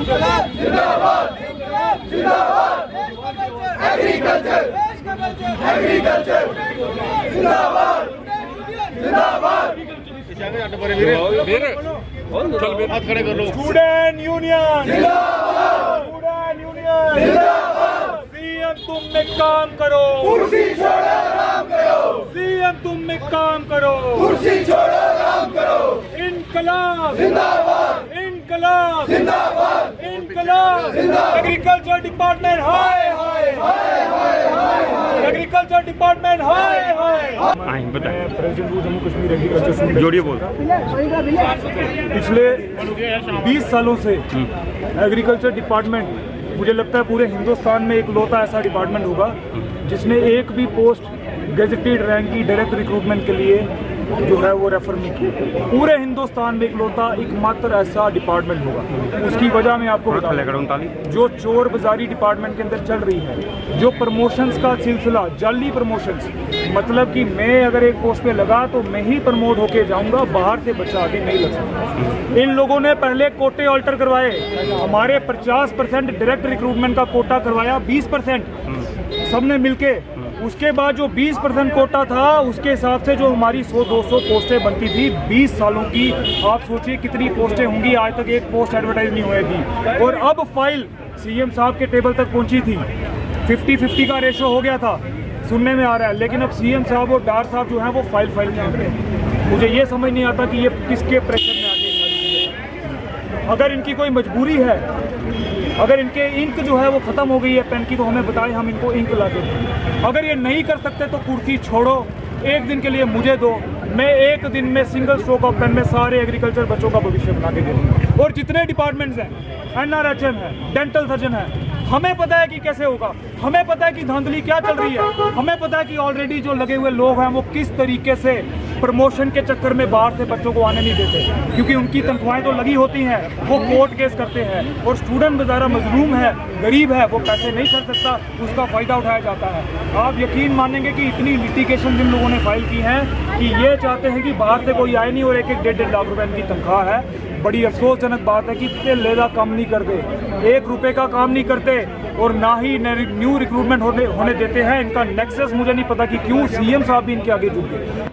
जिंदाबाद जिंदाबाद एग्रीकल्चर जिंदाबाद जिंदाबाद हाथ खड़े कर लो। स्टूडेंट यूनियन जिंदाबाद स्टूडेंट यूनियन जिंदाबाद सीएम तुम में काम करो, कुर्सी छोड़ो आराम करो, सीएम तुम में काम करो, कुर्सी छोड़ो आराम करो, इनकलाब जिंदाबाद इनकलाब जिंदाबाद इनकलाब जिंदाबाद। एग्रीकल्चर डिपार्टमेंट हाय हाय एग्रीकल्चर डिपार्टमेंट हाय हाय। बताएं प्रेसिडेंट जम्मू कश्मीर एग्रीकल्चर जोड़िए बोल। पिछले 20 सालों से एग्रीकल्चर डिपार्टमेंट, मुझे लगता है पूरे हिंदुस्तान में एक लौता ऐसा डिपार्टमेंट होगा जिसने एक भी पोस्ट गेजेटेड रैंक की डायरेक्ट रिक्रूटमेंट के लिए जो है वो रेफर नहीं की। पूरे हिंदुस्तान में एक लौता एकमात्र ऐसा डिपार्टमेंट होगा। उसकी वजह मैं आपको बता दूं, जो चोर बाजारी डिपार्टमेंट के अंदर चल रही है, जो प्रमोशंस का सिलसिला, जाली प्रमोशंस, मतलब कि मैं अगर एक पोस्ट पे लगा तो मैं ही प्रमोट होके जाऊंगा, बाहर से बच्चा आगे नहीं लग सकता। इन लोगों ने पहले कोटे ऑल्टर करवाए, हमारे 50% डायरेक्ट रिक्रूटमेंट का कोटा करवाया 20% सबने मिलके। उसके बाद जो 20% कोटा था उसके हिसाब से जो हमारी 100-200 पोस्टें बनती थी 20 सालों की, आप सोचिए कितनी पोस्टें होंगी। आज तक एक पोस्ट एडवर्टाइज नहीं हुई थी और अब फाइल सीएम साहब के टेबल तक पहुंची थी। 50-50 का रेशो हो गया था, सुनने में आ रहा है, लेकिन अब सीएम साहब और डार साहब जो हैं वो फाइल में आ रहे हैं। मुझे ये समझ नहीं आता कि ये किसके प्रेशर में आगे। अगर इनकी कोई मजबूरी है, अगर इनके इंक जो है वो ख़त्म हो गई है पेन की, तो हमें बताएं, हम इनको इंक ला दें। अगर ये नहीं कर सकते तो कुर्सी छोड़ो, एक दिन के लिए मुझे दो, मैं एक दिन में सिंगल स्ट्रोक ऑफ पेन में सारे एग्रीकल्चर बच्चों का भविष्य बना के दे दूँगा। और जितने डिपार्टमेंट्स हैं, NRHM है, डेंटल सर्जन है, हमें पता है कि कैसे होगा, हमें पता है कि धांधली क्या चल रही है, हमें पता है कि ऑलरेडी जो लगे हुए लोग हैं वो किस तरीके से प्रमोशन के चक्कर में बाहर से बच्चों को आने नहीं देते, क्योंकि उनकी तनख्वाहें तो लगी होती हैं, वो कोर्ट केस करते हैं और स्टूडेंट बेचारा मजलूम है, गरीब है, वो पैसे नहीं कर सकता, उसका फ़ायदा उठाया जाता है। आप यकीन मानेंगे कि इतनी लिटिगेशन जिन लोगों ने फाइल की है कि ये चाहते हैं कि बाहर से कोई आए नहीं और 1-1 लाख रुपए इनकी तनख्वाह है। बड़ी अफसोसजनक बात है कि इतने लेदा काम नहीं करते, 1 रुपये का काम नहीं करते और ना ही न्यू रिक्रूटमेंट होने देते हैं। इनका नेक्सस मुझे नहीं पता कि क्यों सीएम साहब भी इनके आगे झुक गए।